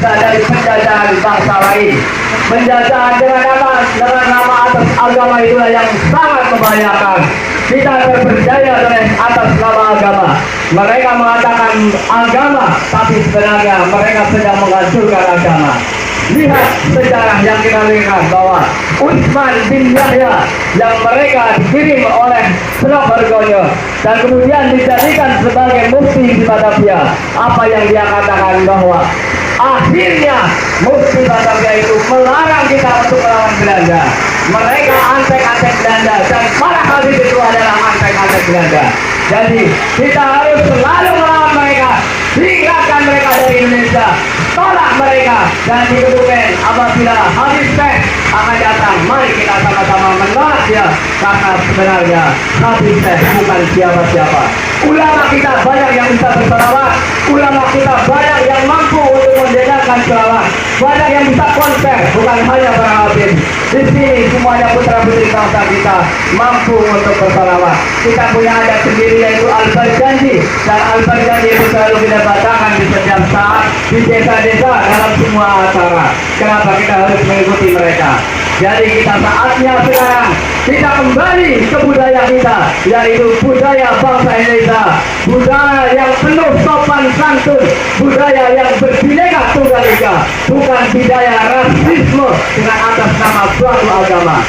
Indonesia dari penjajahan bangsa lain. Penjajahan dengan nama atas agama itulah yang sangat membahayakan. Kita terpercaya atas nama agama. Mereka mengatakan agama, tapi sebenarnya mereka sedang menghancurkan agama. Lihat sejarah yang kita lihat bahwa Utsman bin Yahya yang mereka dikirim oleh Slovergoyo dan kemudian dijadikan sebagai mufti di Batavia. Apa yang dia katakan bahwa akhirnya mufti Batavia itu melarang kita untuk melawan Belanda. Mereka antek-antek Belanda dan para habib itu adalah antek-antek Belanda. Jadi kita harus selalu melawan mereka, tinggalkan mereka dari Indonesia, tolak mereka, dan di Kebumen apabila Habib Syekh akan datang, mari kita sama-sama menolak dia, karena sebenarnya Habib Syekh bukan siapa-siapa. Ulama kita banyak yang bisa berselawat, ulama kita banyak yang mampu untuk mendengarkan selawat, banyak yang bisa konser, bukan hanya para habib. Di sini semuanya putra putri bangsa kita mampu untuk berselawat. Kita punya adat sendiri yaitu Al-Barjanji, dan Al-Barjanji itu selalu kita bacakan di setiap saat di desa-desa dalam semua acara. Kenapa kita harus mengikuti mereka? Jadi kita saatnya sekarang kita kembali ke budaya kita, yaitu budaya bangsa Indonesia, budaya yang penuh sopan santun, budaya yang berbineka tunggal ika, bukan budaya rasisme dengan atas nama suatu agama.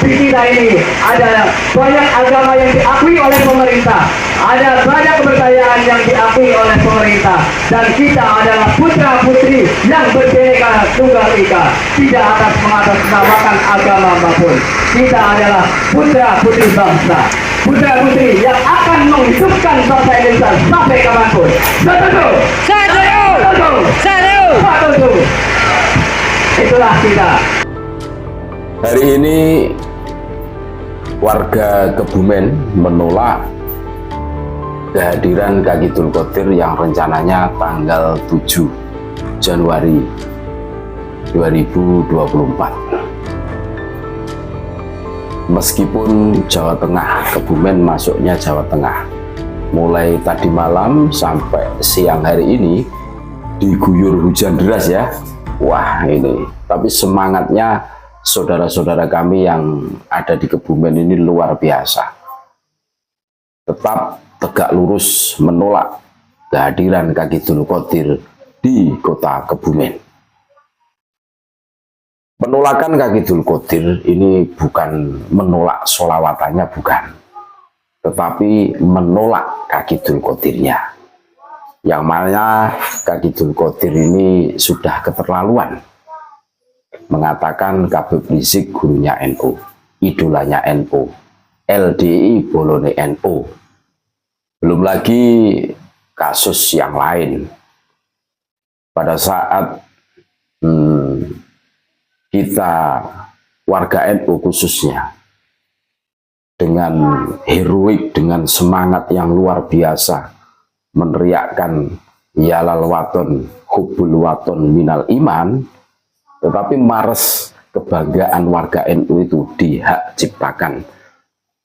Di kita ini ada banyak agama yang diakui oleh pemerintah, ada banyak kepercayaan yang diakui oleh pemerintah, dan kita adalah putra putri yang berbineka tunggal ika, tidak mengatasnamakan agama apapun. Kita adalah putra putri bangsa, putra putri yang akan menghidupkan bangsa Indonesia sampai kapanpun. Satu, itulah kita. Hari ini warga Kebumen menolak kehadiran Kaki Dzulqodir yang rencananya tanggal 7 Januari 2024. Meskipun Jawa Tengah, Kebumen masuknya Jawa Tengah, mulai tadi malam sampai siang hari ini diguyur hujan deras ya. Wah ini, tapi semangatnya saudara-saudara kami yang ada di Kebumen ini luar biasa. Tetap tegak lurus menolak kehadiran Kaki Dzulqodir di kota Kebumen. Penolakan Kaki Dzulqodir ini bukan menolak sholawatannya, bukan, tetapi menolak Kaki Dzulqodirnya, yang mana Kaki Dzulqodir ini sudah keterlaluan mengatakan Habib Rizik gurunya NU, idolanya NU, LDI bolone NU. Belum lagi kasus yang lain. Pada saat kita warga NU khususnya dengan heroik, dengan semangat yang luar biasa meneriakkan yalal waton hubbul waton minal iman, tetapi mares kebanggaan warga NU itu dihak ciptakan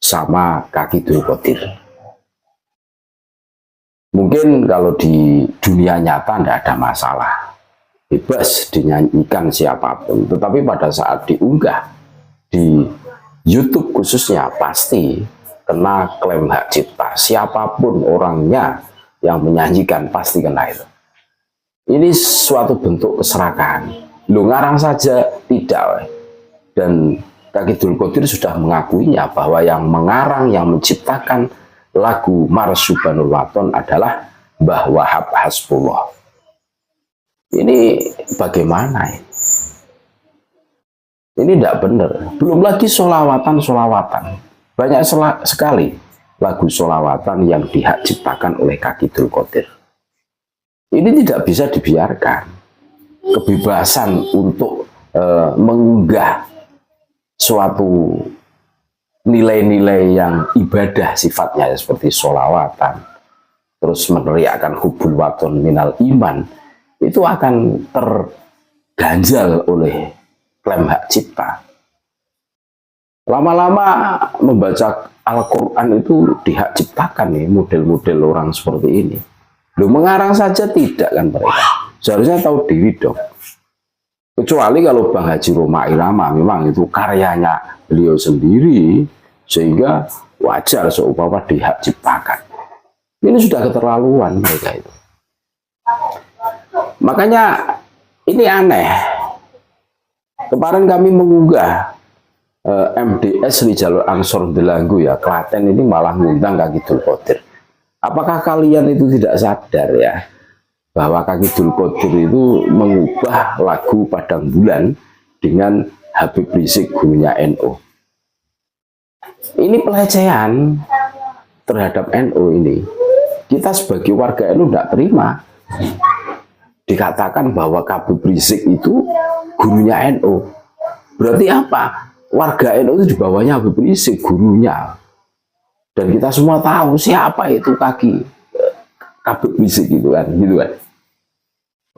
sama Kaki Dzulqodir. Mungkin kalau di dunia nyata tidak ada masalah, bebas dinyanyikan siapapun, tetapi pada saat diunggah di YouTube khususnya pasti kena klaim hak cipta. Siapapun orangnya yang menyanyikan pasti kena itu. Ini suatu bentuk keserakahan. Lu ngarang saja tidak, dan Kaki Dzulqodir sudah mengakuinya bahwa yang mengarang, yang menciptakan lagu Mars Subhanul Waton adalah Mbah Wahab Hasbullah. Ini bagaimana ini? Ini tidak benar. Belum lagi solawatan. Banyak sekali lagu solawatan yang dihak ciptakan oleh Kaki Dzulqodir. Ini tidak bisa dibiarkan. Kebebasan untuk mengunggah suatu nilai-nilai yang ibadah sifatnya seperti sholawatan, terus meneriakkan hubbul waton minal iman, itu akan terganjal oleh klaim hak cipta. Lama-lama membaca Al-Quran itu dihak ciptakan nih model-model orang seperti ini. Lu mengarang saja tidak kan mereka. seharusnya tahu diri dong. Kecuali kalau Bang Haji Roma Irama memang itu karyanya beliau sendiri, sehingga wajar seumpama dihak ciptakan. Ini sudah keterlaluan mereka itu. Makanya ini aneh. Kemarin kami mengunggah MDS di jalur Ansor Delanggu ya, Klaten ini malah ngundang Kaki Dul Qadir. Apakah kalian itu tidak sadar ya, bahwa Kaki Dul Qadir itu mengubah lagu Padang Bulan dengan Habib Rizik gurunya NU. Ini pelecehan terhadap NU ini. Kita sebagai warga NU tidak terima. Dikatakan bahwa Habib Rizik itu gurunya NU. Berarti apa? Warga NU itu di bawahnya Habib Rizik gurunya. Dan kita semua tahu siapa itu Habib Rizik itu kan, gitu kan.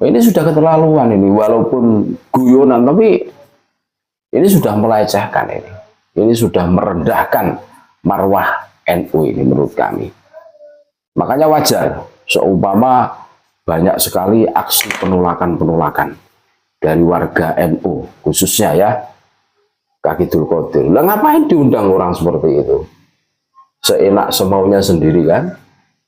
Ini sudah keterlaluan ini, walaupun guyonan, tapi ini sudah melecehkan ini. Ini sudah merendahkan marwah NU ini menurut kami. Makanya wajar, seumpama banyak sekali aksi penolakan-penolakan dari warga NU, khususnya ya, Kaki Dul Qadir. Lah ngapain diundang orang seperti itu? Seenak semaunya sendiri kan?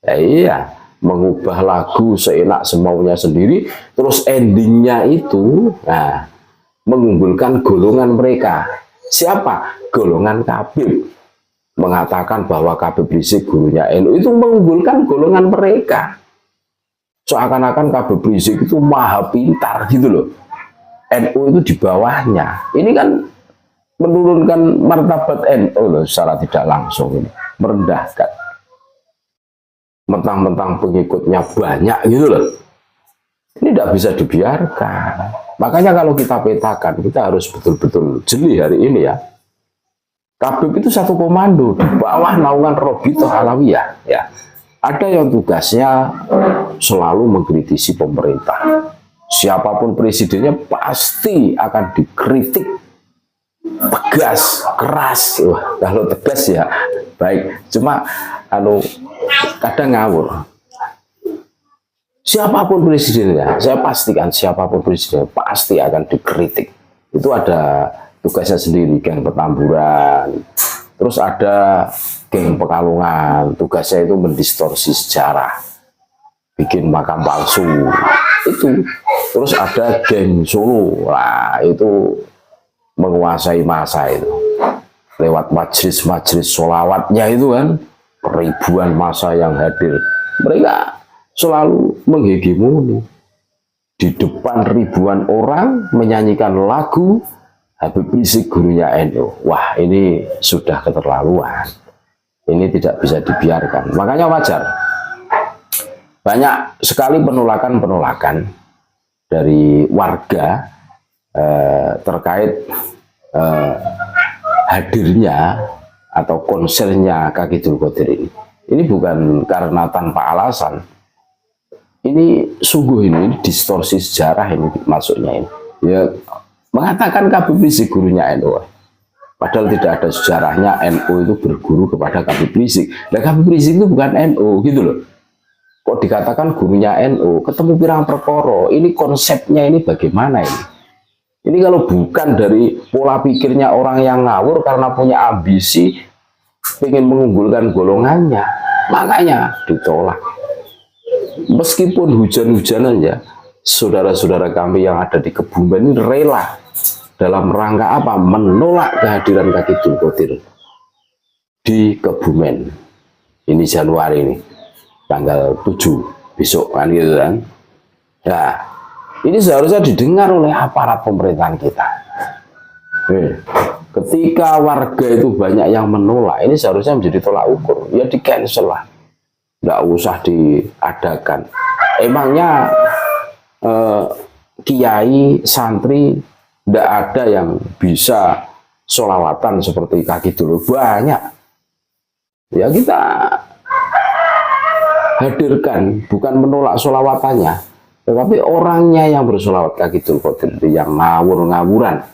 Ya iya. Mengubah lagu seenak semaunya sendiri, terus endingnya itu mengunggulkan golongan mereka. Siapa? Golongan Habib. Mengatakan bahwa Habib Rizik gurunya NU, itu mengunggulkan golongan mereka. Seakan-akan Habib Rizik itu maha pintar gitu loh. NU itu di bawahnya. Ini kan menurunkan martabat NU loh secara tidak langsung ini, merendahkan. Mentang-mentang pengikutnya banyak gitu loh. Ini tidak bisa dibiarkan. Makanya kalau kita petakan, kita harus betul-betul jeli hari ini ya. Habib itu satu komando di bawah naungan Robitoh Alawiyah ya. Ada yang tugasnya selalu mengkritisi pemerintah. Siapapun presidennya pasti akan dikritik tegas, keras. Wah, kalau tegas ya baik. Cuma kadang ngawur. Siapapun presidennya, saya pastikan siapapun presiden pasti akan dikritik. Itu ada tugasnya sendiri, geng Petamburan. Terus ada geng Pekalongan, tugasnya itu mendistorsi sejarah, bikin makam palsu. Itu. Terus ada geng Solo, lah itu menguasai masa itu. Lewat majelis-majelis sholawatnya itu kan, ribuan massa yang hadir, mereka selalu menghegemoni di depan ribuan orang menyanyikan lagu Habib Rizik gurunya NU. Wah, ini sudah keterlaluan, ini tidak bisa dibiarkan. Makanya wajar banyak sekali penolakan-penolakan dari warga terkait hadirnya atau konsernya Kaki Dul Qadir ini. Ini bukan karena tanpa alasan. Ini sungguh ini distorsi sejarah ini maksudnya ini. Ya, mengatakan Habib Rizik gurunya NU. Padahal tidak ada sejarahnya NU itu berguru kepada Habib Rizik. Dan Habib Rizik itu bukan NU gitu loh. Kok dikatakan gurunya NU, ketemu pirang perkara. Ini konsepnya ini bagaimana ini? Ini kalau bukan dari pola pikirnya orang yang ngawur karena punya ambisi ingin mengunggulkan golongannya, makanya ditolak. Meskipun hujan-hujanan ya, saudara-saudara kami yang ada di Kebumen ini rela dalam rangka apa? Menolak kehadiran Kaki Dul Qadir di Kebumen. Ini Januari ini, tanggal 7 besok kan gitu kan. Nah, ini seharusnya didengar oleh aparat pemerintahan kita. Ketika warga itu banyak yang menolak, ini seharusnya menjadi tolak ukur. Ya di cancel lah, nggak usah diadakan. Emangnya kiai, santri, nggak ada yang bisa sholawatan seperti Kaki Dul? Banyak. Ya kita hadirkan, bukan menolak sholawatannya, tetapi orangnya yang bersolawat Kaki Dul Qadir yang ngawur-ngawuran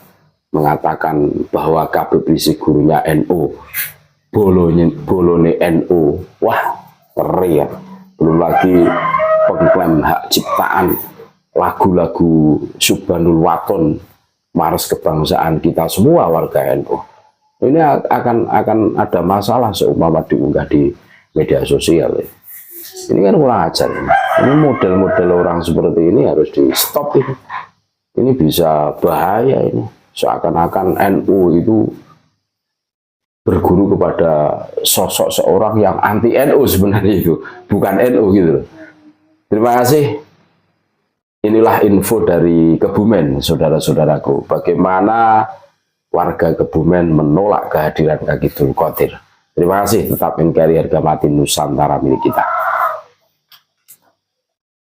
mengatakan bahwa Habib Rizik gurunya NU, bolone NU. Wah, ngeri ya. Belum lagi pengklaim hak ciptaan lagu-lagu Subhanul Waton, Maras Kebangsaan kita semua warga NU. Ini akan ada masalah seumpama diunggah di media sosial. Ini kan kurang ajar. Ini model-model orang seperti ini harus di stop ini. Ini bisa bahaya ini. Seakan-akan NU itu berguru kepada sosok seorang yang anti NU sebenarnya itu, bukan NU gitu. Terima kasih. Inilah info dari Kebumen, saudara-saudaraku. Bagaimana warga Kebumen menolak kehadiran Kak Idul Qadir. Terima kasih, tetap NKRI harga mati Nusantara milik kita.